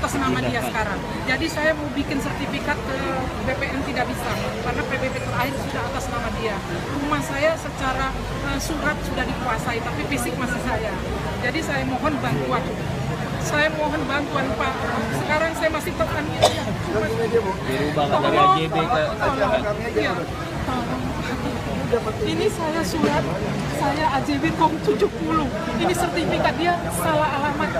atas nama dia sekarang. Jadi saya mau bikin sertifikat ke BPN tidak bisa, karena PBB terakhir sudah atas nama dia. Rumah saya secara surat sudah dikuasai, tapi fisik masih saya. Jadi saya mohon bantuan. Saya mohon bantuan Pak. Sekarang saya masih teraniaya. Dirubah dari AJB ke iya. Ini saya surat, saya AJB tahun 70. Ini sertifikat dia salah alamat.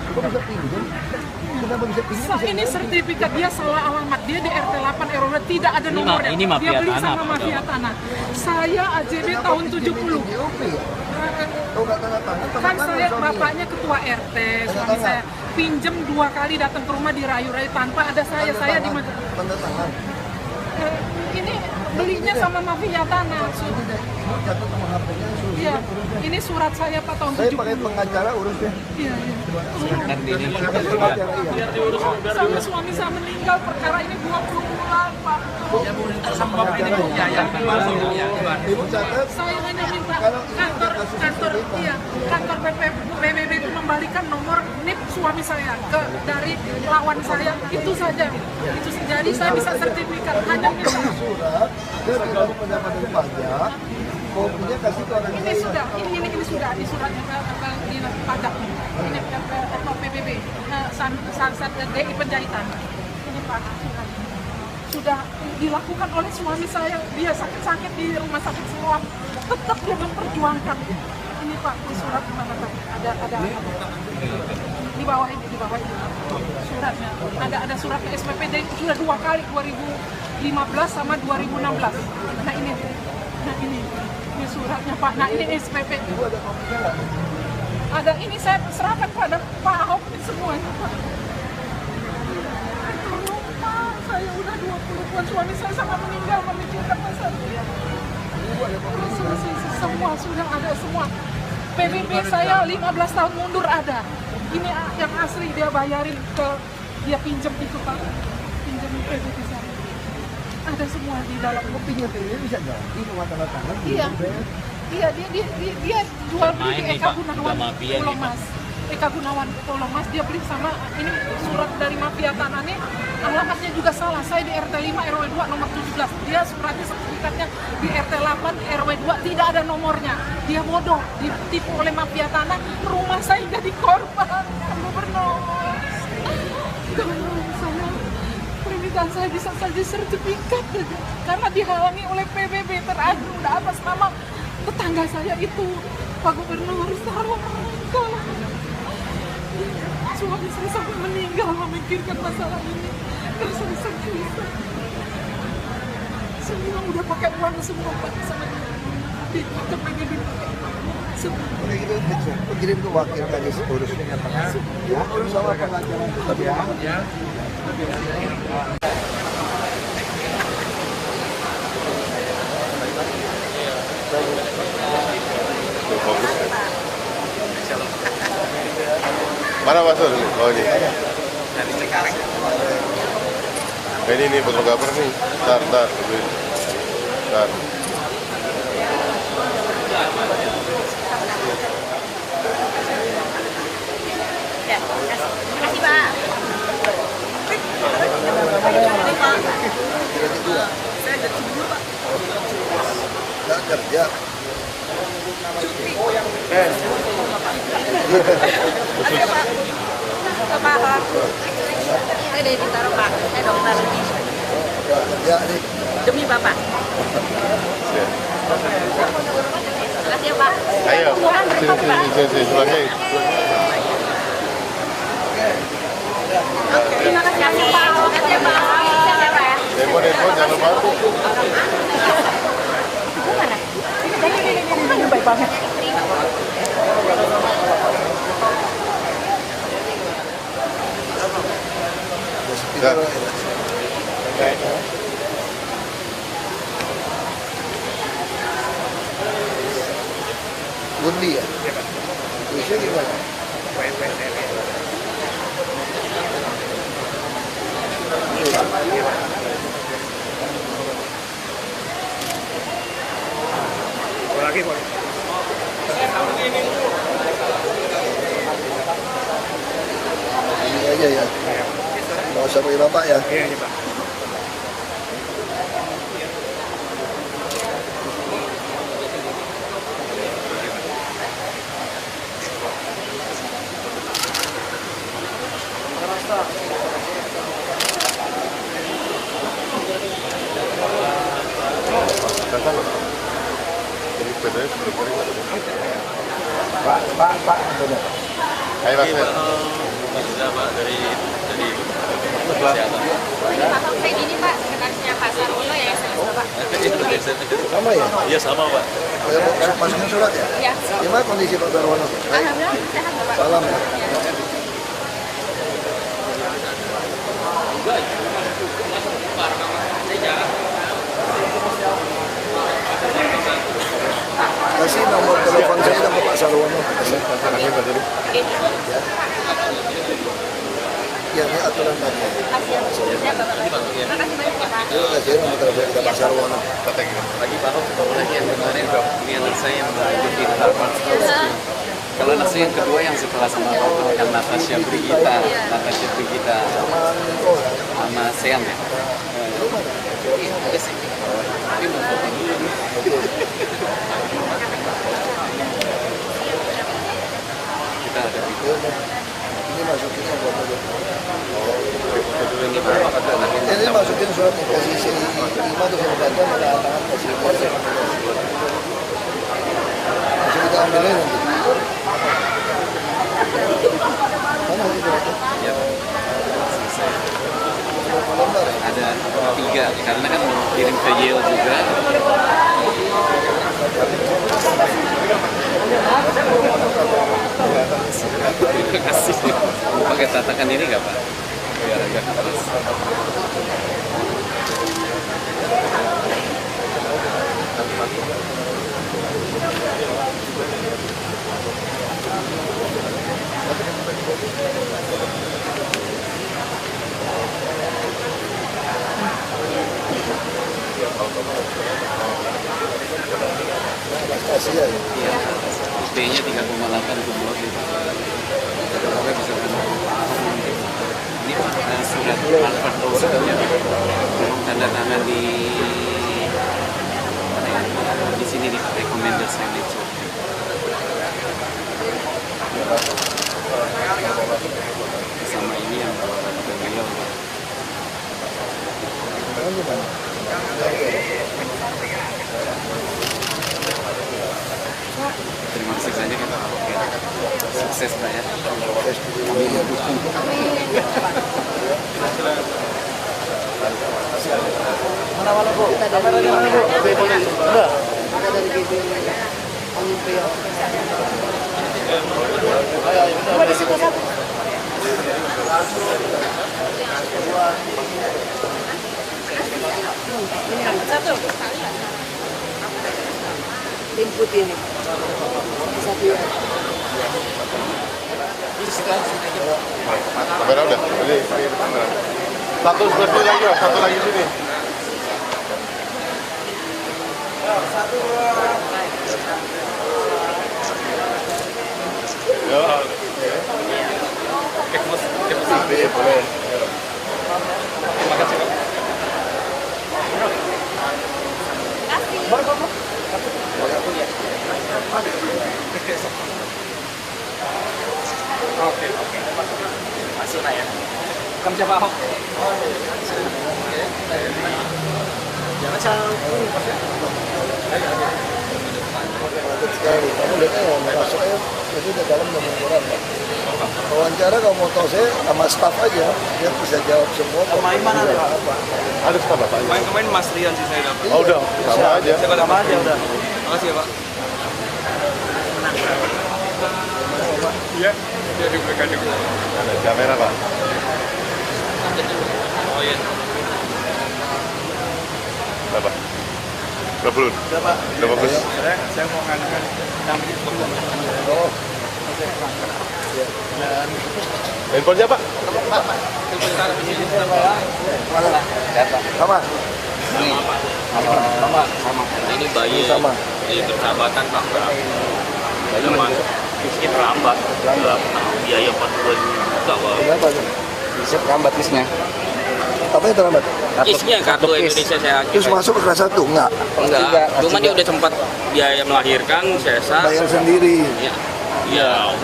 Ini sertifikat dia salah alamat. Dia di RT 8 RW tidak ada nomornya. Ini mafia dia beli tanah, sama mafia tanah. Saya AJB tahun 70. Kan saya bapaknya ketua RT, suami saya pinjem 2 kali datang ke rumah dirayu-rayu tanpa ada saya di ini belinya sama mafia tanah. Iya, ini surat saya Pak tahun 70. Saya pakai pengacara urusnya. Iya. dan ini Sama suami saya meninggal perkara ini 20 bulan Pak. Ibu catat. Saya hanya minta kantor PBB itu membalikan nomor NIP suami saya dari lawan saya, itu saja. Jadi saya bisa sertifikat hanya minta. Surat dari kamu pendapatan pajak, kopinya kasih ke orang Ini sudah, ini sudah di surat dinas pajak. Ini PBB, DI Penjahitan. Ini Pak sudah dilakukan oleh suami saya. Dia sakit-sakit di rumah sakit Siloam, tetap dia memperjuangkan. Ini Pak, di surat mana Pak? Ada di bawah ini suratnya. Ada surat ke SPP sudah 2 kali 2015 sama 2016. Nah ini suratnya Pak. Nah ini SPP. Ada ini saya serahkan pada Pak Ahok semuanya Pak. Tolong Pak, saya udah 20 bulan suami saya sangat meninggal memikirkan masalah. Semua sudah ada semua. PBB saya 15 tahun mundur ada. Ini yang asli dia bayarin dia pinjam itu Pak. Pinjam PBB saya. Ada semua di dalam kopinya. Ini bisa ganti rumah tanda tangan. Iya, dia jual beli di Eka Gunawan Pulau Mas. Eka Gunawan Pulau Mas dia beli sama ini surat dari mafia tanah nih. Alamatnya juga salah. Saya di RT 5 RW 2 nomor 17. Dia suratnya sertifikatnya di RT 8 RW 2 tidak ada nomornya. Dia bodoh, ditipu oleh mafia tanah. Rumah saya jadi korban. Gubernur. Saya permintaan saya bisa saja sertifikat karena dihalangi oleh PBB terakhir udah atas nama tetangga saya itu. Pak Gubernur tolong. Suami saya sampai meninggal memikirkan masalah ini. Terus saya sakit. Semua udah pakai uang semua Pak sama di PBB pakai semua. Udah gitu kirim ke wakil kadis urusnya tengah. Ya, urus sama pengacara tetap ya. Mana Mas Sur? Oh ini. Dari Cengkareng. Ini fotografer nih. Bentar. Ya, makasih Pak. Saya jadi dulu Pak. Nggak kerja. Pak Ahok. Saya dari Bintaro Pak. Saya dokter. Nggak kerja nih. Demi Bapak. Makasih ya Pak. Ayo. Sini, sebagai. Terima kasih Pak Ahok. Makasih ya Pak Ahok. Makasih ya Pak ya. Telepon jangan lupa. Mana? Ini baik banget. Ya. Gundi ya? Tulisnya gimana? Lagi boleh. Ini aja ya. Mau usah pakai Bapak ya. Iya, iya Pak. Ini sepedanya sudah kering nggak tadi? Pak. Benar. Ayo Mas. Pak dari kesehatan. Pak Taufik ini Pak, sekretarisnya Pak Sarwono ya, Bapak. Sama ya? Iya sama Pak. Masukin surat ya? Ya. Gimana kondisi Pak Darwono? Alhamdulillah sehat Bapak. Salam ya. Kasih nomor telepon saya sama Pak Sarwono. Ya, ini aturan tadi. Makasih ya Bapak. Terima kasih banyak ya Pak. Terima kasih nomor telepon kita Pak Sarwono. Lagi Pak lagi yang kemarin ini anak saya yang ikut di Harvard. Kalau anak saya yang kedua yang sekelas sama Pak yang Natasha Brigita sama Sean ya. Iya, ada sih. Tapi belum foto. Kita ada video. Ini masukinnya buat dulu. Ini berapa kata anaknya? Ini masukin surat posisi 5 tuh saya baca ada tangan posisi 5. Masuk kita ambilnya nanti. Mana sih suratnya? Ya, selesai. Berapa lembar ya? Ada 3 karena kan mau kirim ke Yale juga. Terima kasih. Mau pakai tatakan ini nggak Pak? Biar agak keras. Kasih ya. Iya. P-nya 3,8 kumlot itu. Semoga bisa ini Pak surat Harvard Lawsuitnya tanda tangan di mana ya? Di sini nih recommended signature. Sama ini yang ke Yale. Sekarang gimana? Terima kasih saja kita. Sukses Pak ya. Tes dulu. Iya, dukung. Mana Bu? Kameranya mana Bu? Enggak. Kita dari GP Olimpia. Ayo, di situ satu. Ini yang satu. Input ini. Satu ya. Kamera udah. Ini kamera. Satu seperti lagi, satu lagi sini. Ya. Boleh. Terima kasih Pak. Oke. Masuk lah ya. Kamu siapa Ahok? Jangan salah. Padat sekali. Kamu lihatnya ya, masuknya itu di dalam nomor Pak. Wawancara kalau mau tahu saya sama staff aja, dia bisa jawab semua. Main mana ada Pak? Ada sekarang Bapak. Kemarin Mas Rian sih saya dapat. Oh udah, sama aja. Sama aja udah. Makasih ya Pak. Iya, dia juga juga. Ada kamera Pak. Oh iya. Berapa? 20. Udah Pak. Udah bagus. Saya mau ngadakan sampai Oh, Handphonenya Pak? sama. Sama. Ini bayi Sama. persahabatan Pak. Cuma miskin terlambat. Biaya 42 juta Pak. Kenapa tuh? Terlambat kisnya. Apa yang terlambat? Kisnya kartu Indonesia saya Terus masuk ke kelas 1? Enggak. enggak. Cuma dia udah sempat biaya melahirkan, sesar. Bayar sendiri. Iya,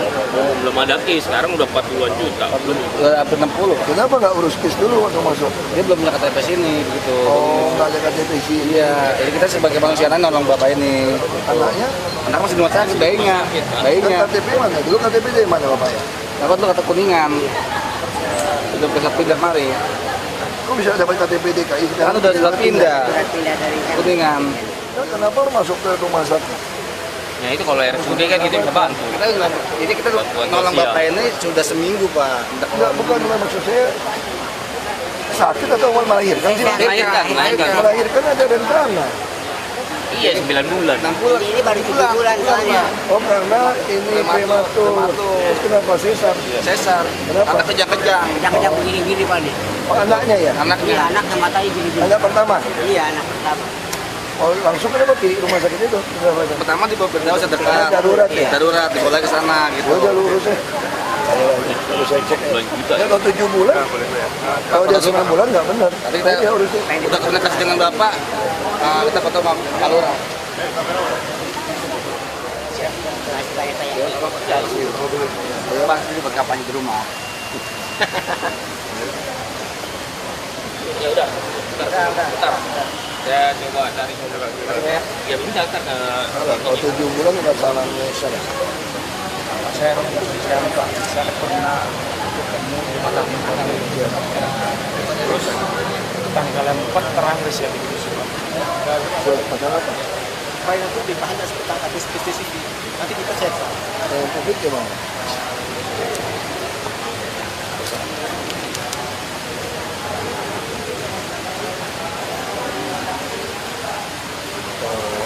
belum ada kis. Sekarang udah 40-an juta. Hampir 60. Kenapa nggak urus KIS dulu waktu masuk? Dia belum punya KTP sini begitu. Oh, nggak ada KTP sini. Iya, jadi kita sebagai manusia nolong bapak ini. Anaknya? Anak masih di rumah sakit, bayinya. Dan KTP mana? Dulu KTP dari mana bapaknya? Dapat tuh kata Kuningan. Udah bisa pindah mari. Kok bisa dapat KTP DKI? Kan udah pindah. Kuningan. Kenapa harus masuk ke rumah sakit? Ya itu kalau RSUD kan kita bisa bantu. Jadi kita nolong bapak ini sudah seminggu pak. Enggak, bukan maksud saya sakit atau mau melahirkan sih? Melahirkan. Melahirkan ada rencana. Iya, 9 bulan. 6 bulan. Ini baru 7 bulan soalnya. Oh, karena ini prematur. Terus kenapa sesar? Sesar. Kenapa? Anak kejang-kejang. Kejang-kejang begini-gini Pak nih. Oh, anaknya ya? Anaknya. Iya, anaknya matanya gini-gini. Anak pertama? Iya, anak pertama. Oh, langsung kenapa pilih rumah sakit itu? Pertama di Bogor sedekat. Darurat ya? Darurat, dibawa ke sana gitu. Udah lurus ya? Terus saya cek. Ya, kalau 7 bulan, kalau dia 9 bulan nggak benar. Tapi kita Dia urusnya. udah komunikasi dengan bapak. Kita foto sama Pak Lurah. Pak, ini buat kampanye di rumah. Ya udah. Bentar. Saya coba cari ya bisa kan Kalau 7 bulan nggak salah Indonesia. Saya pernah ketemu di malam terus tanggal 4 terakhir saya bikin surat. Masalah apa? Supaya itu dibahas tentang spesifik. Nanti kita cek. Yang COVID gimana?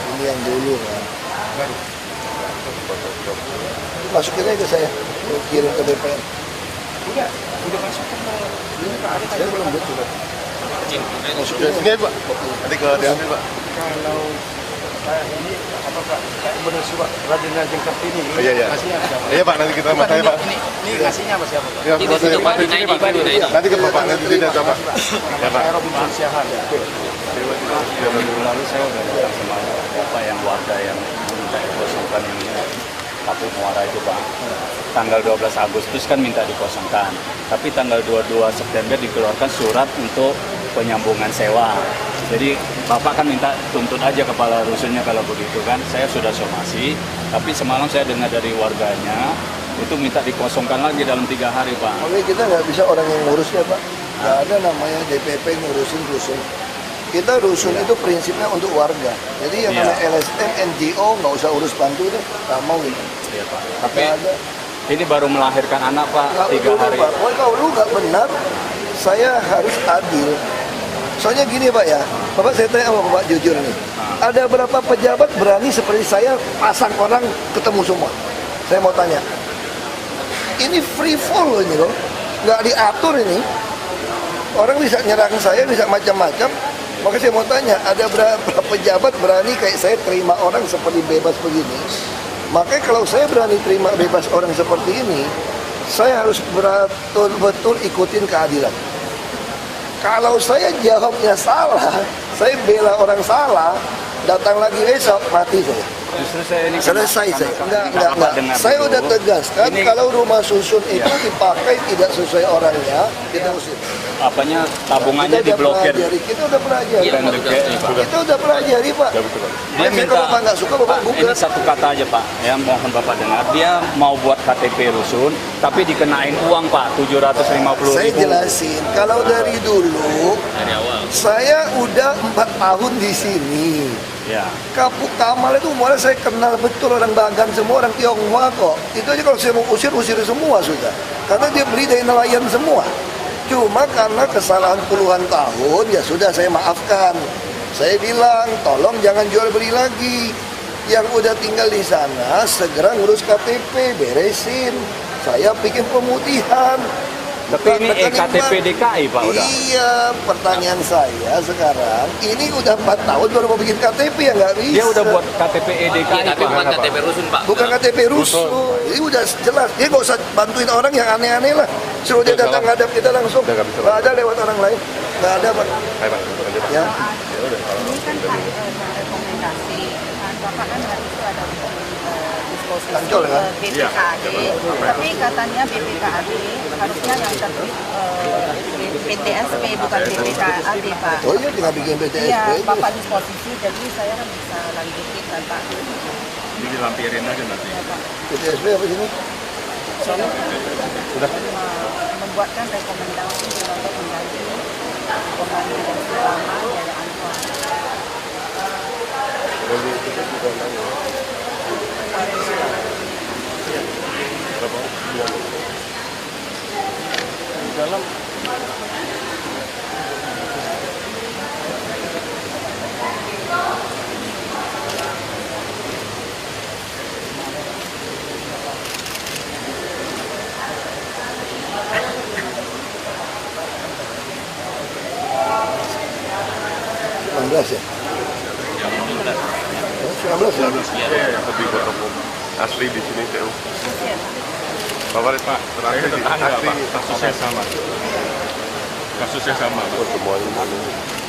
Ini yang dulu kan. Masukin aja ke saya, kirim ke DPR. Udah masuk ke Saya belum buat juga. Sini Pak. Nanti ke diambil Pak. kalau saya ini apa Pak? Saya benar surat rajin-rajin Kartini. Iya. Iya Pak, nanti kita matanya Pak. Ini ngasihnya apa siapa Pak? Ya, Ini matanya situ, Pak, Pak. di ID, Pak, di ID. Nanti ke Bapak, nanti tidak Pak. Ya Pak. Saya Robinson Siahan. Minggu lalu saya udah datang sama Bapak yang warga yang minta dikosongkan ini Kapuk Muara itu Pak. Tanggal 12 Agustus kan minta dikosongkan, tapi tanggal 22 September dikeluarkan surat untuk penyambungan sewa. Jadi Bapak kan minta tuntut aja kepala rusunnya kalau begitu kan. Saya sudah somasi, tapi semalam saya dengar dari warganya itu minta dikosongkan lagi dalam 3 hari Pak. Oke, kita nggak bisa orang yang ngurusnya Pak. Nggak ada namanya DPP ngurusin rusun. Kita rusun itu prinsipnya untuk warga. Jadi yang namanya LSM, NGO nggak usah urus bantu deh, nggak mau gitu. Iya Pak. Tapi Nggak ada. ini baru melahirkan anak Pak, Nggak 3 betul, hari. Pak. Wah, kalau lu nggak benar, saya harus adil. Soalnya gini Pak ya, Bapak saya tanya sama Bapak jujur nih. Ada berapa pejabat berani seperti saya pasang orang ketemu semua? Saya mau tanya. Ini free fall loh ini loh, nggak diatur ini. Orang bisa nyerang saya, bisa macam-macam. Maka saya mau tanya, ada berapa pejabat berani kayak saya terima orang seperti bebas begini? Makanya kalau saya berani terima bebas orang seperti ini, saya harus betul-betul ikutin keadilan. Kalau saya jawabnya salah, saya bela orang salah, datang lagi besok, mati saya. Justru saya ini Selesai saya. Enggak. dengar Saya dulu. udah tegaskan Ini- kalau rumah susun itu dipakai tidak sesuai orangnya, kita usir. apanya tabungannya Kita udah diblokir. pelajari, kita udah pelajari. Iya, Dan betul. DKI, Pak. Kita udah pelajari Pak. Dia Makanya minta, kalau Bapak nggak suka, Bapak Pak, ini gugat. satu kata aja Pak, ya mohon Bapak dengar. Dia mau buat KTP rusun, tapi dikenain uang Pak, 750.000. Saya jelasin, kalau dari dulu, Dari awal. saya udah 4 tahun di sini. Ya, Kapuk Kamal itu umurnya saya kenal betul, orang Bagan semua, orang Tionghoa kok. Itu aja kalau saya mau usir semua sudah. Karena dia beli dari nelayan semua. Cuma karena kesalahan puluhan tahun, ya sudah saya maafkan. Saya bilang, tolong jangan jual beli lagi. Yang udah tinggal di sana, segera ngurus KTP, beresin. Saya bikin pemutihan. tapi ini EKTP DKI Pak udah. Iya, pertanyaan saya sekarang, ini udah 4 tahun baru mau bikin KTP ya nggak bisa. Dia udah buat KTP Iya, DKI tapi Pak. bukan KTP rusun, Pak. Bukan KTP rusun. Jadi udah jelas, dia nggak usah bantuin orang yang aneh-aneh lah. Suruh dia datang ngadap kita langsung. Nggak ada lewat orang lain. Nggak ada, Pak. Ya. Ini kan Pak rekomendasi. Bapak kan itu ada disposisi Ancol, kan? BPKAD. Tapi katanya BPKAD harusnya yang terbit PTSP bukan BPKAD, Pak. Oh iya, tinggal bikin PTSP. Iya, Bapak disposisi, jadi saya kan bisa lanjutin kan, Pak. Ini dilampirin aja nanti. PTSP apa sini? Sudah. Membuatkan rekomendasi untuk mengganti pembangunan yang lama dari Ancol. Dalam ya? 19 ya? lebih buat asli di sini TU. Bapak Pak, terakhir di asli Kasusnya sama. Kasusnya sama. Oh, semuanya.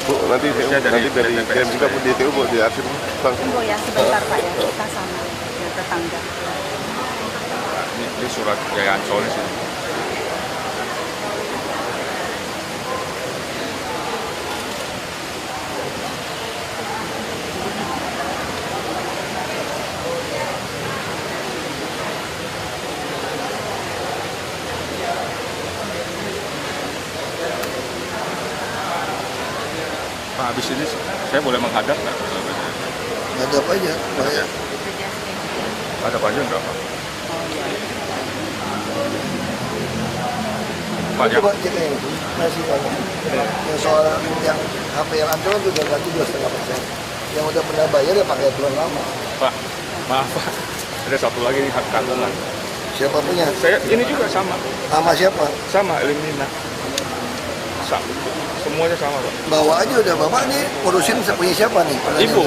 Bu, nanti dari kirim juga Bu di TU Bu di arsip langsung. Tunggu ya sebentar Pak ya, kita sama ya, tetangga. Ini surat Jaya Ancol di sini. Pak, habis ini saya boleh menghadap nggak? Ngadap aja. Bahaya. Hadap aja berapa? Pak, ya. Coba cek yang masih banyak. Yang soal yang HP yang Ancol kan juga ganti 2,5%. Yang udah pernah bayar ya pakai aturan lama. Pak, maaf Pak. Ada satu lagi nih hak tanggungan. Siapa punya? Saya ini juga sama. Sama siapa? Sama Elimina. Sama. Semuanya sama, Pak. Bawa aja udah, Bapak nih urusin punya siapa nih? Ibu.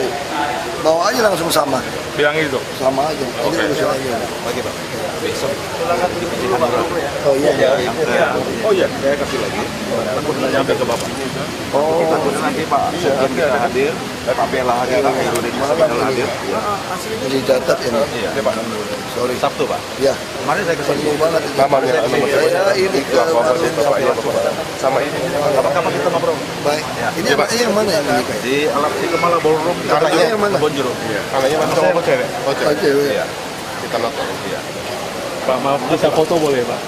Bawa aja langsung sama. Bilang itu. Sama aja. Ini Oke. urusin aja. Lagi, Pak. Besok. Oh iya. Oh iya, saya kasih lagi. Nyampe ke Bapak. Oh. Nanti Pak, kita hadir, Kapela hadir, Indonesia hadir. Ini catat ini. Iya, Pak. Sorry. Sabtu, Pak. Ya. Kemarin saya kesini. Perlu banget. Namanya, Saya ini ke Bapak ya, sama ini. Kapan kita ngobrol? Baik. Ini anaknya yang mana yang menikah? Di alam di Kemala Ballroom. Anaknya yang mana? Kebon Jeruk. Iya. Anaknya mana cowok apa cewek? Oh Oh, cewek. cewek. Iya. Kita nonton. Iya. Pak, maaf bisa foto boleh, Pak?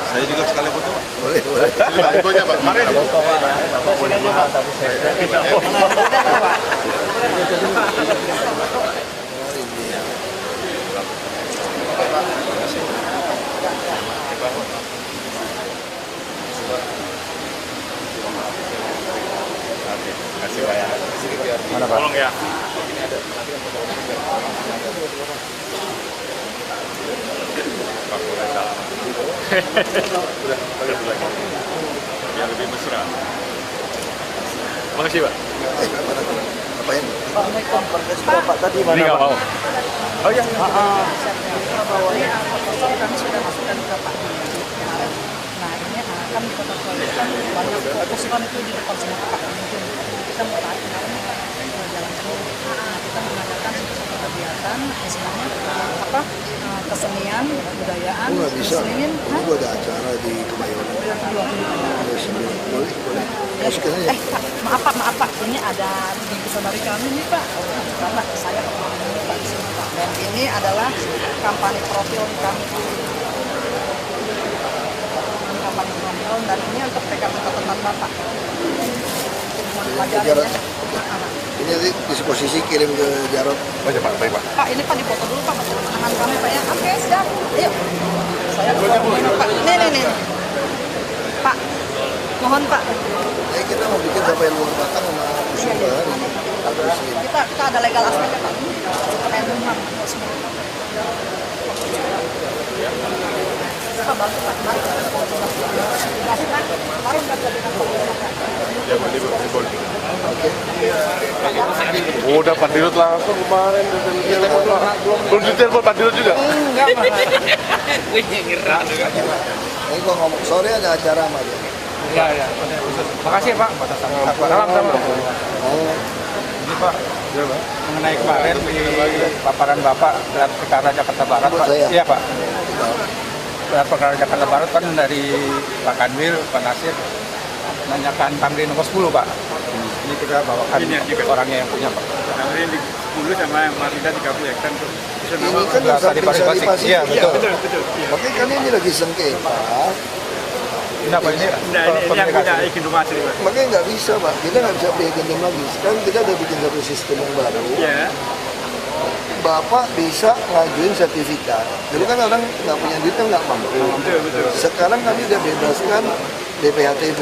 Saya juga sekali foto, Pak. Boleh, boleh. Fotonya Pak. Mari. Kasih Pak ya. Mana Pak? Tolong ya. Pak, boleh salam. Udah, biar lebih mesra. Makasih Pak. Ngapain? Bapak tadi Ini nggak mau. Oh iya. Kami sudah masukkan ke Pak. Nah ini kan di kota Solo kan banyak pasukan itu di depan semua Pak. Mungkin kita mau tarik jalan terus. Nah kita mengadakan satu kegiatan istilahnya apa kesenian kebudayaan Aku nggak bisa. muslimin. Aku ada acara di Kemayoran. Boleh, boleh. Masukin aja. Maaf Pak, ini ada bingkisan dari kami nih Pak. Karena saya ini Pak di sini Pak. Dan ini adalah kampanye profil kami. Kampanye profil dan ini untuk teman Bapak. Jarod. Ini nanti disposisi kirim ke Jarod. Baca Pak, baik Pak. Pak, ini Pak dipoto dulu Pak. Tangan kami Pak ya. Oke, siap. Ayo. Saya Pak. Nih. Pak, mohon Pak. Kita mau bikin sampai luar batang sama musim bahari. Kita ada legal aspeknya Pak. Kayak rumah. Pak, bantu Pak. Kasih Pak. Kemarin nggak jadi Ya, boleh. Oke. Oh, udah Pak Dirut langsung kemarin. Belum ditelepon Pak Dirut juga? Enggak, Pak. Punya gerak. Ini gua ngomong sore ada acara sama dia. Iya, iya. Makasih Pak. Salam sama. Ini Pak, mengenai kemarin di paparan Bapak gelar perkara Jakarta Barat, Pak. Saya. Iya Pak. Gelar perkara Jakarta Barat kan dari Pak Kanwil, Pak Nasir menanyakan Tamrin nomor 10 Pak. Ini kita bawakan orangnya yang punya Pak. Tamrin di 10 sama yang Marita 30 hektar tuh. Ini kan yang samping sari pasir. Iya, betul. Makanya kan ini lagi sengketa. Kenapa ini? Nah, ini yang punya izin rumah sih, Pak. Makanya nggak bisa, Pak. Kita nggak bisa beli gendam lagi. Sekarang kita udah bikin satu sistem yang baru. Iya. Bapak bisa ngajuin sertifikat. Dulu kan orang nggak punya duit kan nggak mampu. Betul. Sekarang kami udah bebaskan DPHTB.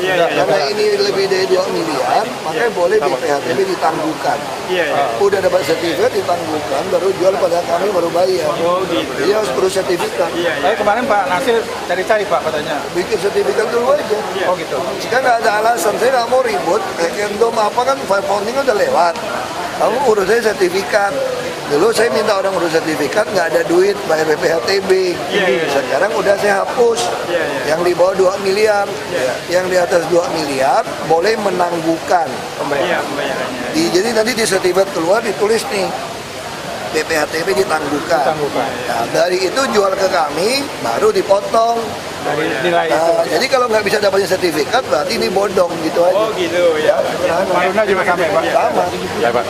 Iya. Karena ini lebih dari 2 miliar, makanya boleh DPHTB ditangguhkan. Iya. Udah dapat sertifikat ditangguhkan, baru jual pada kami baru bayar. Oh, gitu. Jadi harus perlu sertifikat. Iya. Tapi kemarin Pak Nasir cari-cari Pak katanya. Bikin sertifikat dulu aja. Oh gitu. Sekarang nggak ada alasan, saya nggak mau ribut. Ekendom apa kan, file founding udah lewat. Kamu urus saya sertifikat. Dulu saya minta orang urus sertifikat, nggak ada duit bayar BPHTB. Sekarang udah saya hapus. Yang di bawah 2 miliar, yang di atas 2 miliar boleh menangguhkan. Iya, pembayarannya. Jadi nanti di sertifikat keluar ditulis nih, BPHTB ditangguhkan. Nah, dari itu jual ke kami, baru dipotong. Dari nilai itu. Jadi kalau nggak bisa dapatin sertifikat, berarti ini bodong gitu aja. Oh, gitu ya. Marunda juga sama ya Pak? Sama. Ya Pak.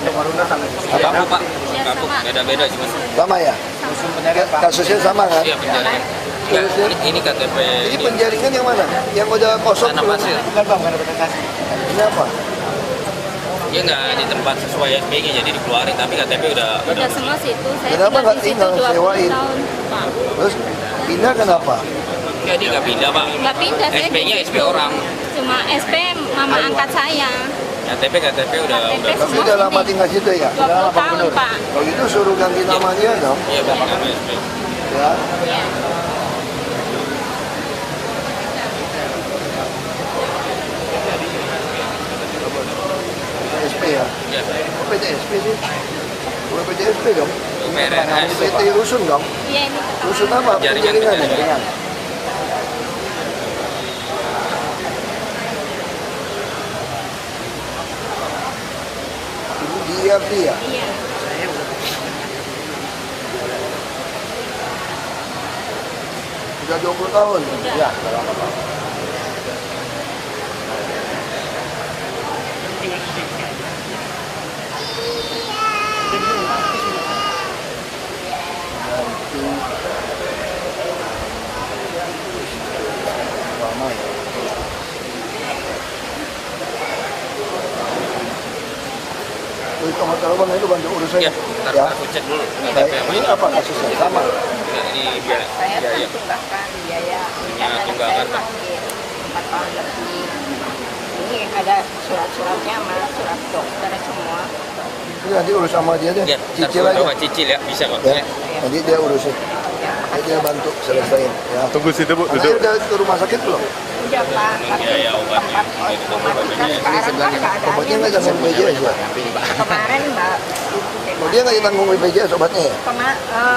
Marunda sama. Kampung Pak, kampung beda-beda cuma. Sama ya? Kasusnya sama kan? Iya penjaringan. Enggak, ini KTP. Ini penjaringan yang mana? Yang udah kosong Tanah belum? Pasir. Bukan Pak, bukan ada Ini apa? Dia nggak di tempat sesuai SPG jadi dikeluarin, tapi KTP udah. Udah semua situ. Saya Kenapa nggak di situ tinggal 20 sewain? tahun, Pak. Terus pindah kenapa? Enggak, dia nggak pindah Pak. Nggak pindah saya. SP-nya di SP situ. orang. Cuma SP mama angkat saya. KTP udah KTP Tapi semua udah lama sini. tinggal situ ya? 20 tahun, Pak. Kalau gitu suruh ganti nama dia dong. Iya benar nama SP. Ya. Iya. PTSP ya? Iya. Oh, PTSP sih? Bukan PTSP dong? PRNS. PT Rusun dong? Iya ini. Rusun apa? Penjaringan. Ya? Ibu di IRT ya? Iya. Udah 20 tahun? Iya. Lama ya? Itu Tomat Kalabang itu bantu urusan Iya, ntar ya? aku cek dulu Baik, KTP yang ini mana. apa kasusnya? Sama? Enggak, ini biaya. Saya Biaya. tunggakan biaya Ya, tunggakan, Pak. 4 tahun lebih. Ini ada surat-suratnya sama surat dokter semua. Ini nanti urus sama dia deh, Ya, ntar cicil aku aja. coba cicil ya, bisa kok. Ya, Ya. nanti dia urusin. Nanti dia bantu selesaiin. Ya. Tunggu situ Bu, Nanti duduk. udah ke rumah sakit belum? Udah Pak, tapi Ya, obatnya. tempat obat kita sekarang kan keadaannya Obatnya nggak tanggung BPJS ya? kemarin Mbak Oh, dia nggak ditanggung BPJS obatnya ya?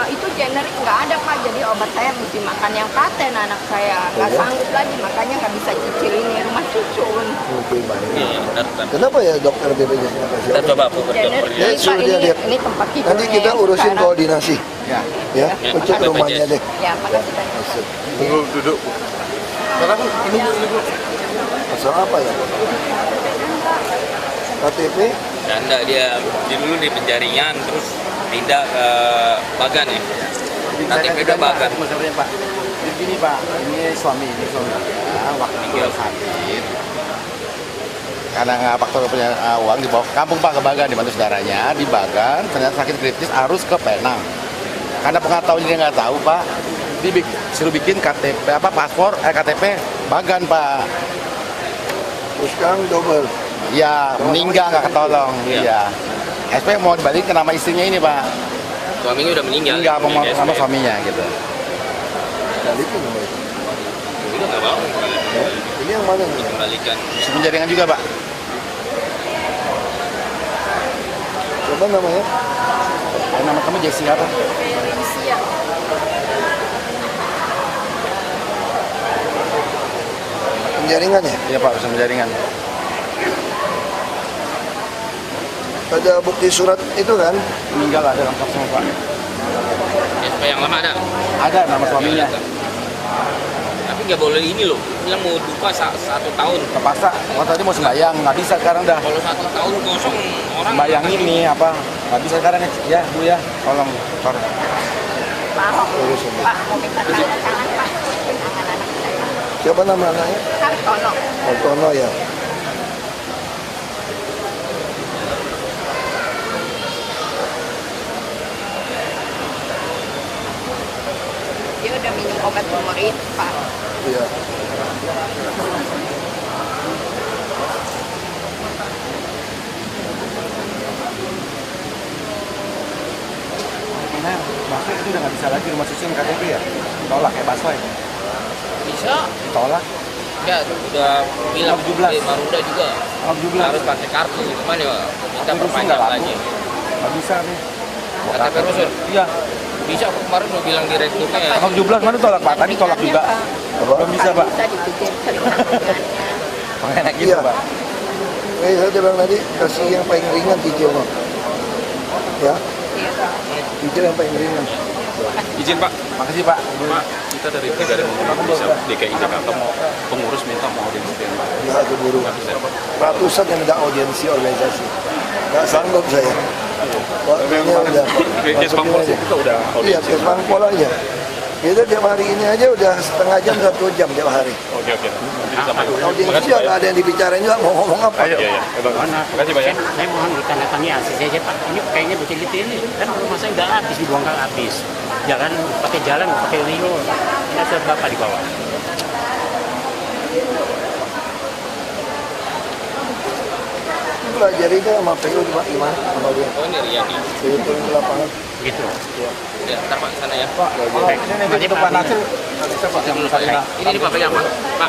itu generik nggak ada Pak, jadi obat saya mesti makan yang paten anak saya nggak sanggup lagi, makanya nggak bisa cicil ini rumah susun. Oke, baik. Iya, ntar. Kenapa ya dokter BPJS nggak kasih Ntar obat? coba aku ke Generik dokternya. Ya, ini Pak, suruh dia lihat. ini tempat tidurnya. Nanti kita yang urusin sekarang. koordinasi. Ya. Ya, Ya, cek BPJS. rumahnya deh. Ya, makasih banyak. Tunggu duduk Bu. Masalah apa ya? KTP? Ya, enggak, dia dulu di penjaringan terus pindah ke Bagan ya. KTP udah Bagan. Masalahnya Pak, begini Pak, ini suami saya waktu meninggal sakit. Karena faktor punya uang dibawa ke kampung Pak, ke Bagan, dibantu saudaranya di Bagan, ternyata sakit kritis harus ke Penang. Karena pengetahuan dia nggak tahu Pak, suruh bikin KTP paspor KTP Bagan Pak. Terus sekarang double. Ya meninggal nggak ketolong. Iya. SP mau dibalik ke nama istrinya ini Pak. Suaminya udah meninggal. Meninggal sama Di sama SP. suaminya gitu. Balikin sama itu. Udah nggak mau. Ini yang mana nih? Dikembalikan. Si penjaringan juga Pak. Siapa namanya? Nama kamu Jessica apa? Ferencia. Penjaringan ya? Iya Pak, urusan penjaringan. Ada bukti surat itu kan? Meninggal ada lengkap semua Pak. SP yang lama ada. Ada nama suaminya. Tapi nggak boleh ini loh. Bilang mau duka 1 tahun. Kepaksa. Wah tadi mau sembayang, nggak bisa sekarang dah. Kalau 1 tahun kosong orang. Sembayang ini apa? Nggak bisa sekarang ya Bu ya. Tolong. Pak, Pak, mau minta tanda tangan Pak. Anak-anak saya. Siapa nama anaknya? Hartono. Hartono ya. Dia udah minum obat tumor itu Pak. Iya. Nah, Baswe itu udah nggak bisa lagi rumah susun KTP ya? Tolak ya Baswe? Bisa. Ditolak. Ya udah bilang 17. Maruda juga. 17. Harus pakai kartu. Cuman ya kita Tapi rusun perpanjang nggak laku. lagi. Nggak bisa nih. KTP rusun. Iya. Bisa aku kemarin udah bilang direkturnya. Tanggal 17 mana tolak Pak? Tadi tolak juga. Belum bisa Pak. Bisa dipikirkan. Pengen gitu Iya. Pak. Saya bilang tadi kasih yang paling ringan cicil mah. Ya. Cicil yang paling ringan. Izin Pak. Makasih Pak. Pak, kita dari Brigade Indonesia DKI Jakarta mau pengurus minta mau audiensi dengan Pak. Ya keburu. Ratusan yang minta audiensi organisasi. Nggak sanggup saya. Waktunya udah. Kes Pangpol kita udah Iya, audiensi. kes Pangpol aja. Kita tiap hari ini aja udah setengah jam, 1 jam tiap hari. Oke. Nanti disampaikan. Audiensi juga nggak ada yang dibicarain juga, mau ngomong apa. Iya. Makasih Pak ya. Saya mohon ditandatangani ACC aja Pak. Ini kayaknya utility ini kan rumah saya nggak habis, dibongkar habis. Jalan pakai jalan, pakai rio. Ini surat Bapak di bawah. Pelajari kan sama PU gimana sama dia. Oh ini Riyadi. Saya turun ke lapangan. Gitu. Ya, ntar Pak sana ya. Nanti Pak Nasir. Ini di Pak pegang Pak. Pak.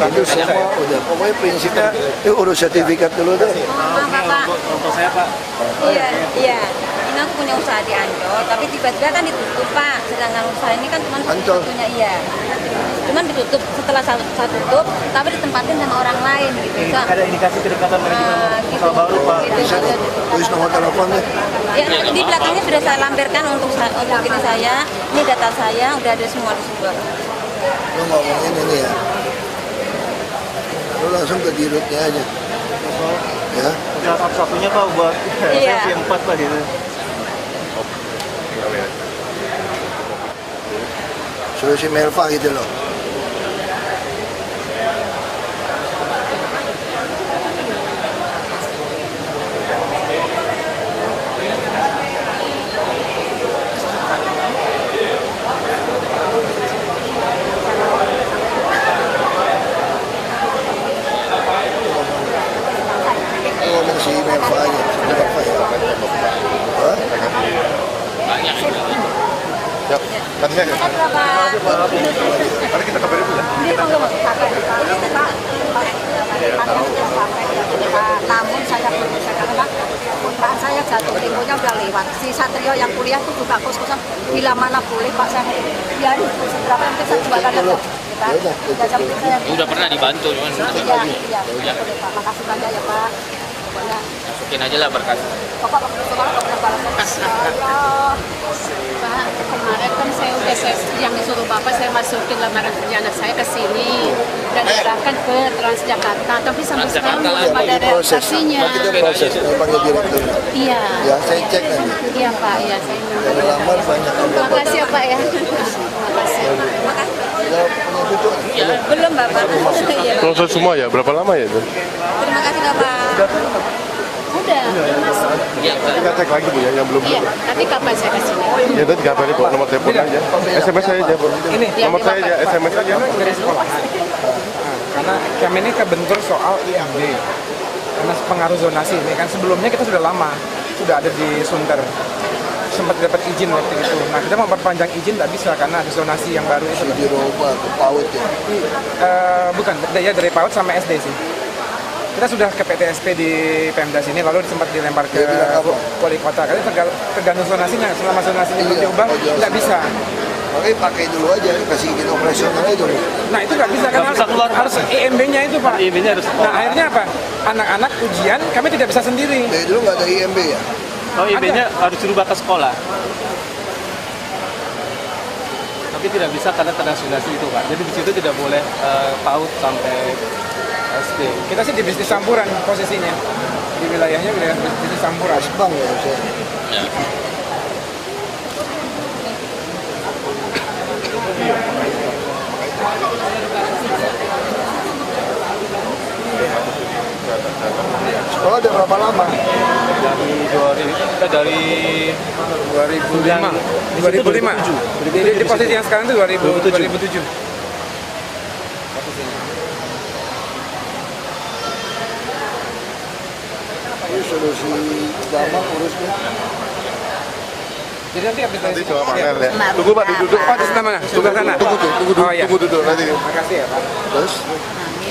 Itu semua udah. Pokoknya prinsipnya itu urus sertifikat dulu deh. Maaf Bapak. Untuk saya Pak. Iya. Ini aku punya usaha di Ancol, tapi tiba-tiba kan ditutup Pak. Sedangkan usaha ini kan cuma Ancol? punya iya. Cuman ditutup setelah saya tutup, tapi ditempatin sama orang lain gitu. Ada indikasi kedekatan mereka dengan Gitu. usaha baru Pak. Bisa tulis nomor telepon deh. Ya, di belakangnya sudah saya lampirkan untuk ini saya, ini data saya, udah ada semua di situ. Lo ngomongin ini ya. Lo langsung ke dirutnya aja. Ya. Udah satu-satunya Pak buat Iya. sesi 4 Pak gitu. Suruh si Melva gitu loh. Ngomong si Melva aja, si Melva ya. Hah? Banyak. Yuk, tadi saya. Mari kita kabarin dulu ya. Namun saya belum bisa karena kontrakan saya jatuh temponya udah lewat. Si Satrio yang kuliah tuh juga kos-kosan. Bila mana boleh Pak saya biarin seberapa yang bisa jualan aja. Udah pernah dibantu cuman Iya, boleh Pak. Makasih banyak ya Pak. Pokoknya masukin aja lah berkas. Bapak pernah balas. Pak, kemarin kan saya udah yang disuruh Bapak saya masukin lamaran kerja anak saya ke sini dan diarahkan ke Transjakarta, tapi sampai sekarang belum ada Proses. realisasinya. Nah, kita proses, kita panggil direktur. Iya. Ya, saya cek nanti. Iya Pak, iya saya. Dari lamar banyak. Terima kasih ya Pak ya. Terima kasih. Kita punya cucu. Belum Bapak. Iya, Pak. Proses semua ya, berapa lama ya itu? Terima kasih Bapak. Udah masuk. Kita cek lagi Bu ya, yang belum. Iya, tapi kapan saya ke sini? Ya tadi kabarin Bu, nomor telepon aja. SMS saya aja Bu. Nomor saya aja, SMS aja. Dari sekolah. Karena kami ini kebentur soal IMB. Karena pengaruh zonasi ini kan sebelumnya kita sudah lama sudah ada di Sunter, sempat dapat izin waktu itu. Nah kita mau perpanjang izin tak bisa karena ada zonasi yang baru itu. Di Roba ke PAUD ya. Bukan, ya dari PAUD sama SD sih. kita sudah ke PTSP di Pemda sini, lalu sempat dilempar ke wali kota. Karena tergantung zonasinya, selama zonasinya belum diubah, nggak bisa. Makanya pakai dulu aja, kasih izin operasionalnya dulu. Nah itu nggak bisa, karena harus IMB-nya itu Pak. IMB-nya harus. Nah akhirnya apa? Anak-anak ujian kami tidak bisa sendiri. Dari dulu nggak ada IMB ya? Oh, IMB-nya harus dirubah ke sekolah. Tapi tidak bisa karena ternasionalisasi itu Pak. Jadi di situ tidak boleh PAUD sampai SD. Kita sih di bisnis campuran posisinya. Di wilayahnya wilayah bisnis campuran. Bang ya saya. Sekolah udah berapa lama? Dari 2005. Di posisi yang sekarang itu 2007. Ini solusi utama urusnya. Jadi nanti update Nanti coba panel ya. Tunggu Pak, duduk. Oh, di sana mana? Sebelah sana. Tunggu duduk nanti. Makasih ya Pak. Terus?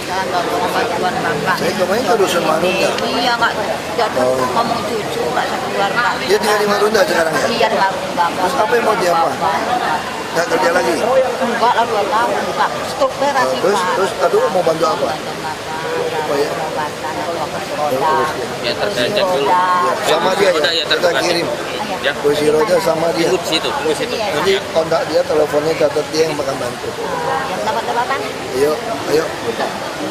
Jangan ngomong bantuan Bapak. Saya kemarin ke Dusun Marunda. Iya, nggak jadi ngomong cucu, nggak bisa keluar Pak. Dia tinggal di Marunda sekarang ya? Iya, di Marunda. Terus apa yang mau dia apa? Nggak kerja lagi? Enggak lah, 2 tahun Pak. Stop operasi Terus, Pak. aduh mau bantu apa? Oh ya. Ya terjajak dulu. Sama dia Roda ya, ya kita terbuka. kirim. Ya. Kursi roda sama dia. Tunggu di situ, tunggu di situ. Nanti kontak dia, teleponnya catat dia yang bakal bantu. Yang dapat-dapatan? Ayo, ayo.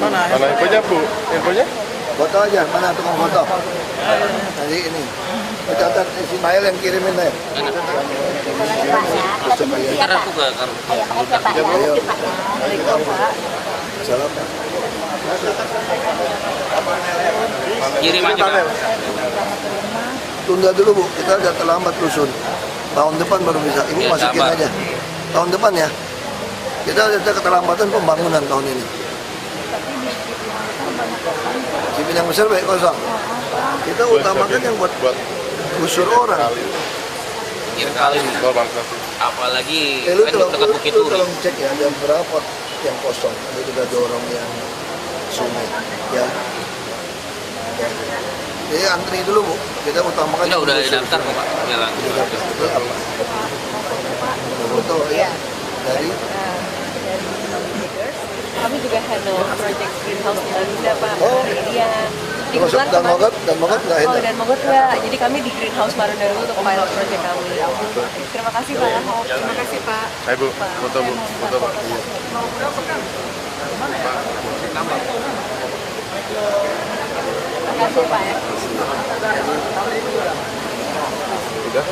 Mana infonya Bu? Infonya? Foto aja, mana tukang foto? Nanti ini. Catat si Nail yang kirimin Nail. Ntar aku ke Ayo. Salam. kirim aja Pak. Tunda dulu Bu, kita udah terlambat rusun. Tahun depan baru bisa. Ibu Ya, masukin sabar. aja. Tahun depan ya. Kita ada keterlambatan pembangunan tahun ini. Cipinang besar baik kosong. Kita utamakan yang buat usur orang. Kira kali nih. Apalagi Lu kan dekat Bukit Duri. tolong cek ya, ada berapa yang kosong. Ada juga dorong yang sungai. Ya. Jadi antri dulu Bu. Kita utamakan. Udah yang usur. daftar kok Pak. Jalan. Itu apa? Foto ya. Dari Kami juga handle project greenhouse di Marunda Pak. Oh. Iya. Di Termasuk bulan dan Mogot nggak Oh, handle? dan Mogot enggak. Jadi kami di greenhouse Marunda dulu untuk pilot project kami. Terima kasih Pak. Terima kasih Pak. Ayo Bu, foto Bu, foto Pak. Terima kasih Pak ya. Udah?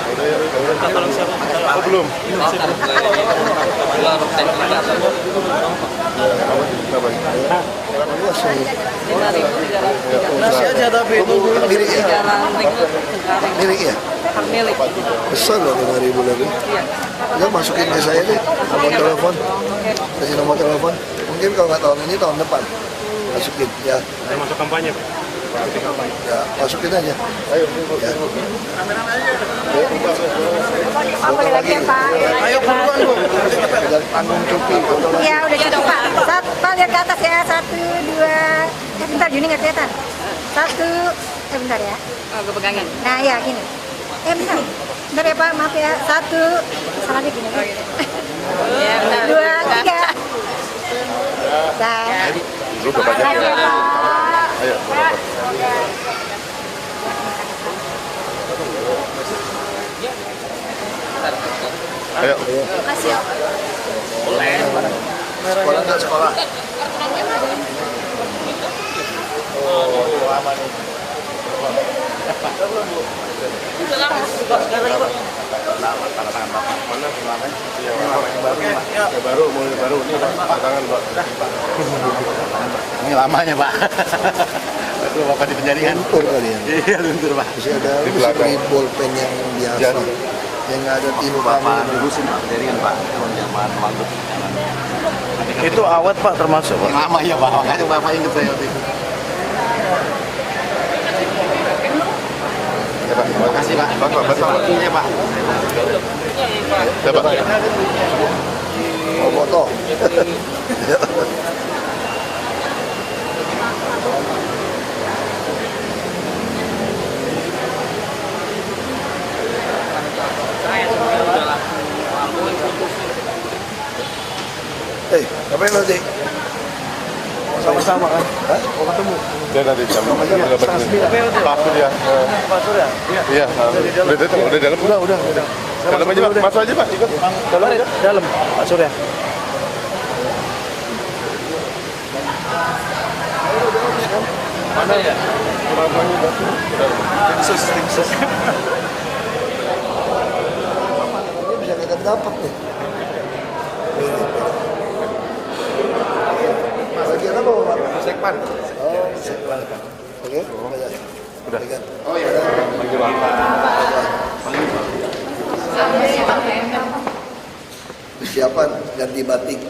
Udah ya, udah. Oh belum? Masih aja tapi itu milik ya. Milik ya. Milik. Besar loh 5.000 lagi. Udah masukin ke saya deh nomor telepon. Kasih nomor telepon. Mungkin kalau nggak tahun ini tahun depan. Masukin ya. Saya masuk kampanye Pak. Ya masukin aja. Ayo. Ya. Foto lagi. Ayo buruan Bu. Dan panggung cupi. Foto lagi. Ya udah cukup Pak. Pak lihat ke atas ya. 1, 2. Bentar Juni nggak kelihatan. 1. Bentar ya. Oh, kepegangan. Nah ya gini. Bentar. Bentar ya Pak, maaf ya. 1. Salah deh gini. Ya, benar. 2, 3. Dah. Lu bapaknya. Makasih ya Pak. Ayo, Bapak. Ayo. Makasih ya. Sekolah nggak sekolah? Baru, mulai baru. Ini tangan Pak. Ini lamanya Pak. Itu Bapak di penjaringan. Luntur kali ya? Iya luntur Pak. Masih ada Di masih belakang. beli bolpen yang biasa. Jadi. Yang nggak ada tinta. Bapak lurusin Pak penjaringan Pak. Zaman waktu. Itu awet Pak termasuk Pak? Lama ya Pak. Makanya Bapak ingat saya waktu itu. Ya Pak, Terima kasih Pak. Bapak, Bapak. Iya Pak. Ya Pak. Oh, foto. Ngapain nanti? Sama-sama kan? Hah? Mau ketemu? Dia nanti jam Pak Surya. Pak Surya? Iya. Udah dalam. Udah. Dalam aja Pak. Masuk aja Pak. Ikut. Dalam aja. Dalam. Pak Surya. Mana ya? Tim sus. Bisa kagak dapat nih. Bagian apa Pak? Sekpan. Oh, sekpan. Oke. Udah. Oh iya. Persiapan ganti batik.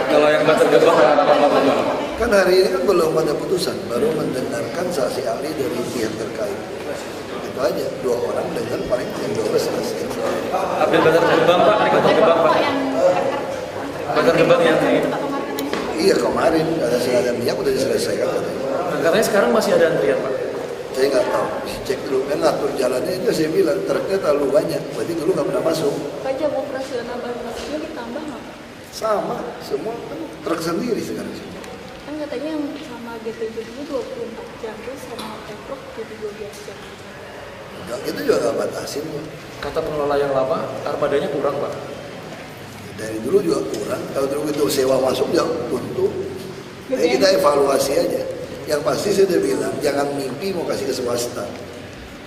Kalau yang batas gebang Kan hari ini kan belum ada putusan, baru mendengarkan saksi ahli dari pihak terkait. Itu aja, 2 orang dengan paling 12 saksi. update batas gebang Pak, hari batas gebang Pak. Batas gebang yang Iya kemarin ada siaga minyak udah diselesaikan katanya. katanya sekarang masih ada antrian Pak. Saya nggak tahu, cek dulu. Ngatur jalannya itu saya bilang truknya terlalu banyak, berarti dulu nggak pernah masuk. Pak, jam operasional baru masuknya ditambah nggak? Sama, semua kan truk sendiri sekarang. Kan katanya yang sama GTJ dulu 24 jam, terus sama Pemprov jadi 12 jam. Enggak, itu juga nggak batasin. Kata pengelola yang lama, armadanya kurang Pak. Dari dulu juga kurang, kalau dulu itu sewa masuk ya untuk. Jadi kita evaluasi aja. Yang pasti saya udah bilang, jangan mimpi mau kasih ke swasta.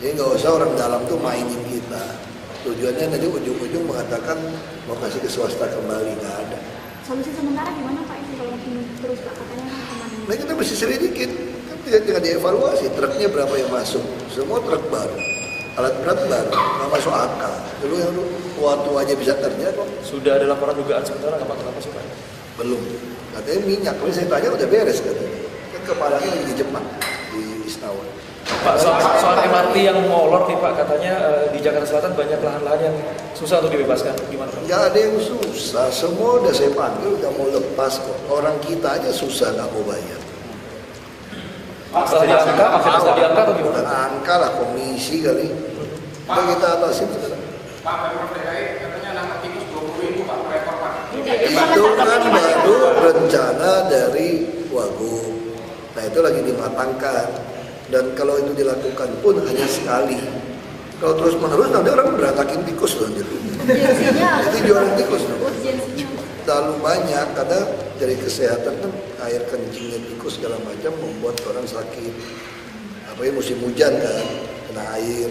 Jadi nggak usah orang dalam tuh mainin kita. Tujuannya nanti ujung-ujung mengatakan mau kasih ke swasta kembali, nggak ada. Solusi sementara gimana Pak itu kalau mungkin terus Pak katanya kemana? Nah kita mesti selidikin, kan tinggal dievaluasi truknya berapa yang masuk. Semua truk baru, alat berat baru, nggak masuk akal. Dulu yang tua-tua aja bisa kerja kok. Sudah ada laporan dugaan sementara nggak Pak? Kenapa sih Pak? Belum. Katanya minyak, kalau saya tanya udah beres katanya. Kan kepalanya lagi di Jepang, di Isnawa. Pak, soal MRT yang molor nih Pak, katanya di Jakarta Selatan banyak lahan-lahan yang susah untuk dibebaskan. Gimana Pak? Nggak ada yang susah, semua udah saya panggil, udah mau lepas kok. Orang kita aja susah nggak mau bayar. Setelah diangka, setelah diangka atau gimana? Angka lah, komisi kali. Kita atasin sekarang. Pak, Pemprov DKI katanya nangkep tikus 20.000 Pak, rekor Pak. Itu kan baru rencana dari Wagub. Nah itu lagi dimatangkan. Dan kalau itu dilakukan pun hanya sekali. Kalau terus menerus nanti orang berantakin tikus loh. Itu jualan tikus loh. Terlalu banyak karena dari kesehatan kan air kencingnya tikus segala macam membuat orang sakit. Apalagi musim hujan kan, kena air.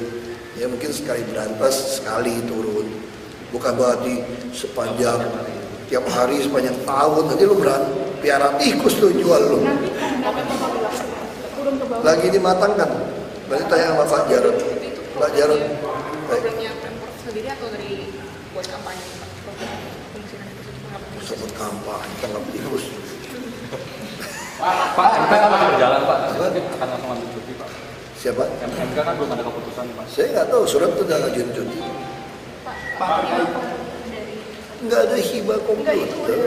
Ya mungkin sekali berantas sekali turun. Bukan berarti sepanjang tiap hari sepanjang tahun nanti lu piara tikus tuh jual lu. Lagi dimatangkan. Berarti tanya sama Pak Jarod. Pak Jarod. Programnya Pemprov sendiri atau dari buat kampanye Pak? Sebut kampanye tangkap tikus. Pak, MK kan masih berjalan Pak, akan langsung ambil cuti Pak. Siapa? MK kan belum ada keputusan Pak. Saya nggak tahu, surat itu udah ngajuin cuti. Nggak ada hibah komputer.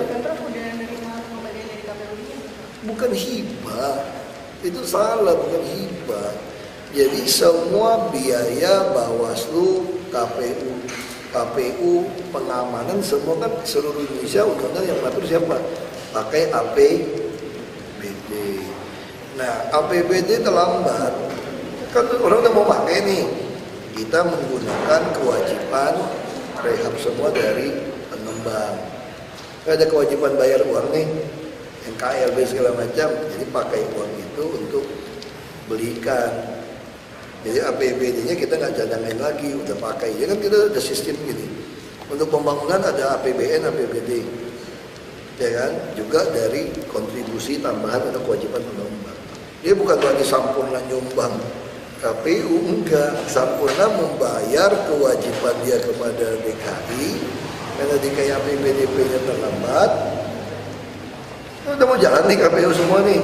Bukan hibah, itu salah, bukan hibah. Jadi semua biaya Bawaslu, KPU, pengamanan semua kan seluruh Indonesia undang-undang yang mengatur siapa? Pakai APBD. Nah, APBD terlambat. Kan orang udah mau pakai nih. Kita menggunakan kewajiban rehab semua dari pengembang. Ada kewajiban bayar uang nih, yang KLB segala macam. Jadi pakai uang itu untuk belikan. Jadi APBD-nya kita nggak cadangin lagi, udah pakai. Ya kan kita ada sistem gini. Untuk pembangunan ada APBN, APBD. Ya kan? Juga dari kontribusi tambahan atau kewajiban pengembang. Dia bukan berarti sampurna nyumbang. KPU enggak, sampurna membayar kewajiban dia kepada DKI. Karena DKI APBDP-nya terlambat. Udah mau jalan nih KPU semua nih.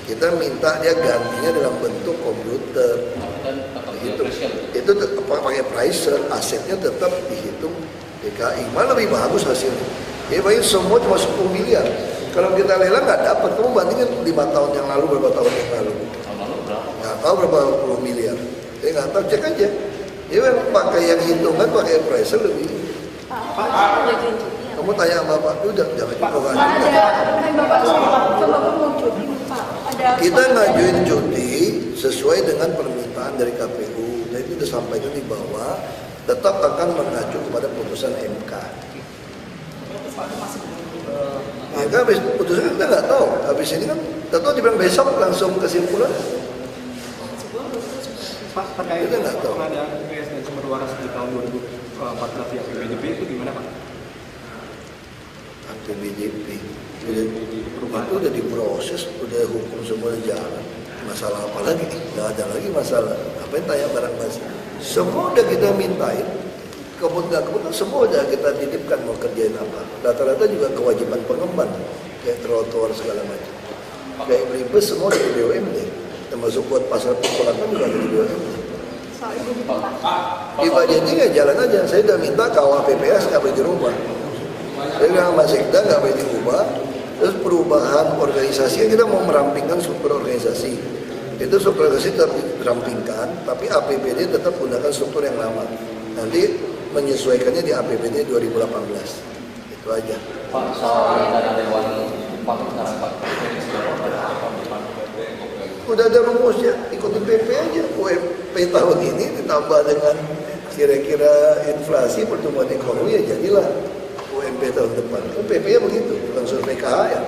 Kita minta dia gantinya dalam bentuk komputer. Itu pakai pricer, asetnya tetap dihitung DKI. Malah lebih bagus hasilnya. Ya baik semua cuma 10 miliar. Kalau kita lelang nggak dapat, kamu bandingin 5 tahun yang lalu, berapa tahun yang lalu? Nggak tahu berapa puluh miliar. Saya nggak tahu, cek aja. Dia pakai yang hitungan, pakai pricer lebih. Pak, ngajuin cuti ya? Kamu tanya sama Bapak, udah jangan diprovokasi. Kita ngajuin cuti sesuai dengan permintaan dari KPU. Dan itu disampaikan di bawah, tetap akan mengacu kepada putusan MK. Ya kan habis putusan kita nggak tahu. Habis ini kan kita tahu dibilang besok langsung kesimpulan. Pak, terkait kita nggak tahu. Pengadaan UPS dan sumber waras di tahun 2014 di APBDP itu gimana Pak? APBDP itu udah diproses, udah hukum semua jalan. Masalah apa lagi? Nggak ada lagi masalah. Apa yang tanya barang basi? Semua udah kita mintain. Kemudian semua udah kita titipkan mau kerjain apa. Rata-rata juga kewajiban pengembang, kayak trotoar segala macam. Kayak beli bus semua dari BUMD, termasuk buat pasar pukulan kan juga dari BUMD. Di budgetnya ya jalan aja. Saya udah minta KUA PPS nggak boleh dirubah. Saya bilang sama Sekda nggak boleh diubah. Terus perubahan organisasi kita mau merampingkan struktur organisasi. Itu struktur organisasi tetap dirampingkan, tapi APBD tetap gunakan struktur yang lama. Nanti menyesuaikannya di APBD 2018. Itu aja. Pak, soal rencana Dewan Pemantau sekarang Pak. Udah ada rumusnya, ikutin PP aja. UMP tahun ini ditambah dengan kira-kira inflasi pertumbuhan ekonomi ya jadilah UMP tahun depan. PP-nya begitu, bukan survei KHR.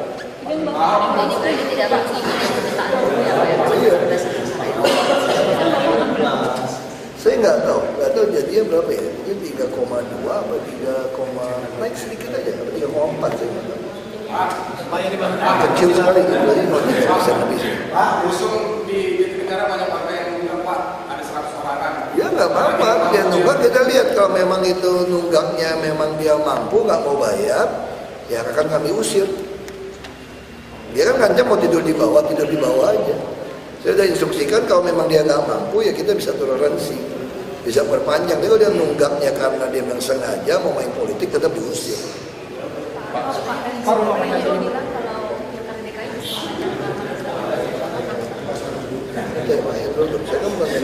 Saya nggak tahu jadinya berapa ya? Mungkin 3,2 apa 3, naik sedikit aja, 3,4 saya nggak tahu. Kecil sekali, jadi mau 3% lebih. Pak, usung di negara banyak partai yang bilang Pak ada 100 orang kan? Ya nggak apa-apa, dia nunggak kita lihat kalau memang itu nunggaknya memang dia mampu nggak mau bayar, ya akan kami usir. Dia kan ngancam mau tidur di bawah aja. Saya sudah instruksikan kalau memang dia nggak mampu ya kita bisa toleransi, bisa perpanjang. Tapi kalau dia nunggaknya karena dia memang sengaja mau main politik tetap diusir. Saya kan bukan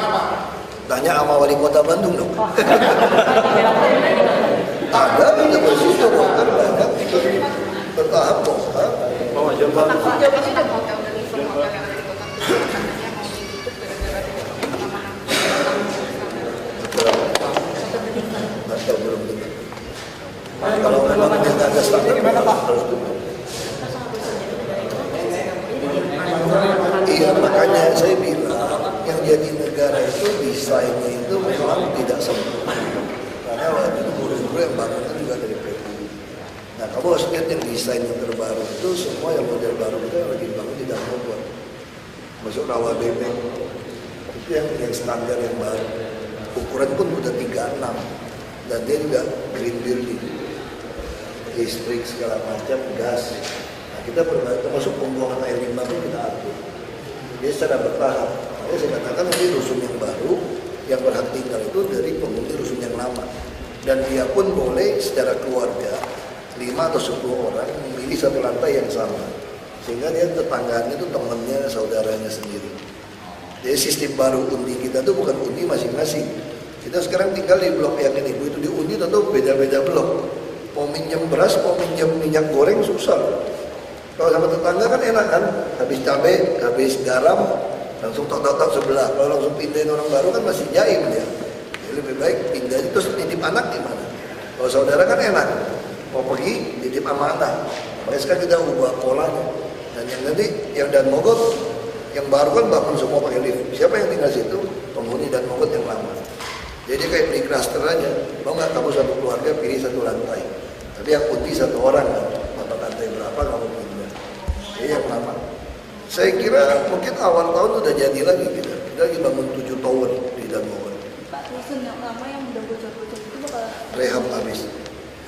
apa? Tanya sama wali kota Bandung dong. Ada kita bersyukur kan banyak bertahap kok. Bawa jabatan. Atau belum dengar. Kalau memang nggak ada standar gimana Pak? Iya makanya saya bilang yang jadi negara itu desainnya itu memang tidak sempurna. Karena waktu itu guru-guru yang bangunnya juga dari PU. Nah kamu harus lihat yang desain yang terbaru itu semua yang model baru itu yang lagi dibangun tidak Bogor. Masuk rawa bebek itu yang standar yang baru. Ukuran pun udah 36 dan dia juga green building, listrik segala macam, gas. Nah kita termasuk pembuangan air limbah pun kita atur. Jadi secara bertahap. Makanya saya katakan nanti rusun yang baru yang berhak tinggal itu dari penghuni rusun yang lama. Dan dia pun boleh secara keluarga 5 atau 10 orang memilih satu lantai yang sama. Sehingga dia tetangganya itu temannya, saudaranya sendiri. Jadi sistem baru undi kita itu bukan undi masing-masing. Kita sekarang tinggal di blok yang ini. Begitu diundi tentu beda-beda blok. Mau minjem beras, mau minjem minyak goreng susah. Kalau sama tetangga kan enak kan, habis cabai, habis garam, langsung tok-tok sebelah. Kalau langsung pindahin orang baru kan masih jaim dia. Jadi lebih baik pindah terus titip anak di mana. Kalau saudara kan enak, mau pergi titip sama anak. Makanya sekarang kita ubah polanya. Dan yang nanti yang Dan Mogot, yang baru kan bangun semua pakai lift. Siapa yang tinggal situ? Penghuni Dan Mogot yang lama. Jadi kayak beli klaster aja. Mau nggak kamu satu keluarga pilih satu lantai. Tapi yang putih satu orang kan. Dapat lantai berapa kamu pilih. Jadi yang lama. Saya kira mungkin awal tahun udah jadi lagi kita. Kita lagi bangun 7 tower di Dan Mogot. Pak, rusun yang lama yang udah bocor-bocor itu bakal rehab habis.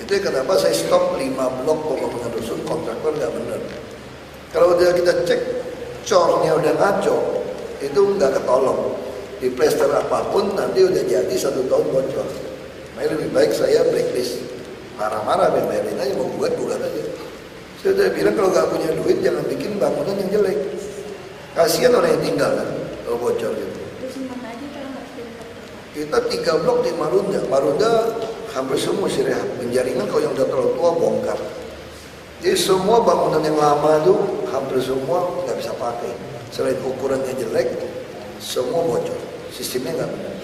Itu kenapa saya stop 5 blok pembangunan rusun, kontraktor nggak benar. Kalau udah kita cek cornya udah ngaco, itu nggak ketolong. Di plester apapun nanti udah jadi 1 tahun bocor. Makanya lebih baik saya blacklist. Marah-marah, bayarin aja, mau buat aja. Saya udah bilang kalau nggak punya duit jangan bikin kasihan orang yang tinggal kan kalau bocor gitu. Kita 3 blok di Marunda. Marunda hampir semua sih rehab. Penjaringan kalau yang udah terlalu tua bongkar. Jadi semua bangunan yang lama tuh hampir semua nggak bisa pakai. Selain ukurannya jelek, semua bocor. Sistemnya nggak benar.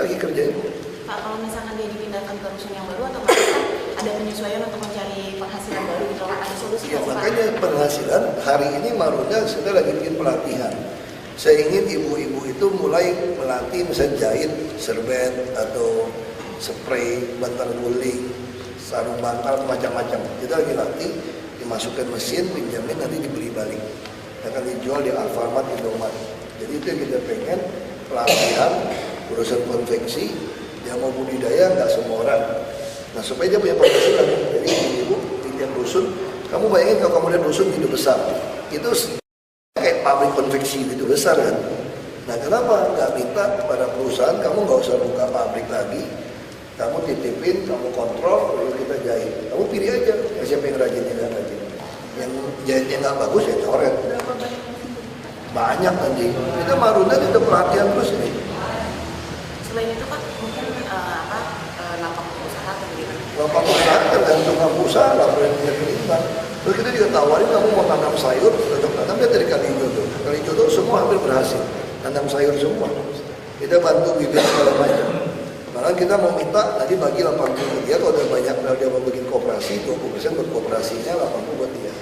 Lagi kerjain. Pak, kalau misalkan dia dipindahkan ke rusun yang baru, atau ada penyesuaian untuk mencari penghasilan baru gitu, ada solusi Ya, nggak sih, Pak? makanya penghasilan hari ini Marunda sudah lagi bikin pelatihan. Saya ingin ibu-ibu itu mulai melatih misalnya jahit, serbet atau spray, bantal guling, sarung bantal, macam-macam. Kita lagi latih, dimasukkan mesin, pinjamin, nanti dibeli balik. Akan dijual di Alfamart, Indomaret. Jadi itu yang kita pengen, pelatihan, urusan konveksi, yang mau budidaya nggak semua orang. Nah supaya dia punya penghasilan. Jadi ibu di tiap dusun, kamu bayangin kalau kamu lihat dusun gitu besar, itu kayak pabrik konveksi gitu besar kan. Nah kenapa nggak minta kepada perusahaan, kamu nggak usah buka pabrik lagi, kamu titipin, kamu kontrol, lalu kita jahit. Kamu pilih aja siapa yang rajinnya nggak rajin. Yang jahitnya nggak bagus ya coret. Banyak nanti. Kita Marunda itu pelatihan terus nih. Selain itu Pak, mungkin lapak usaha atau bagaimana? Lapak usaha tergantung kamu usaha, laporan penerimaan. Terus kita juga tawarin kamu mau tanam sayur, cocok tanam dia dari Kalijo tuh. Kalijo tuh semua hampir berhasil, tanam sayur semua. Kita bantu bibit segala macam. Malah kita mau minta nanti bagi 80 dia kalau udah banyak dia mau bikin koperasi, 20% buat kooperasinya, 80 buat dia.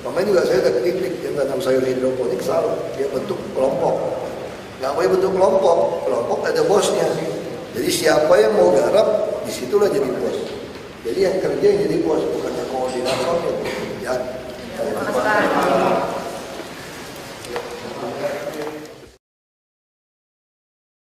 Makanya juga saya ada kritik yang tanam sayur hidroponik salah, dia bentuk kelompok. Nggak boleh bentuk kelompok, kelompok ada bosnya. Jadi siapa yang mau garap, disitulah jadi bos. Jadi yang kerja yang jadi bos, bukannya koordinatornya. Ya,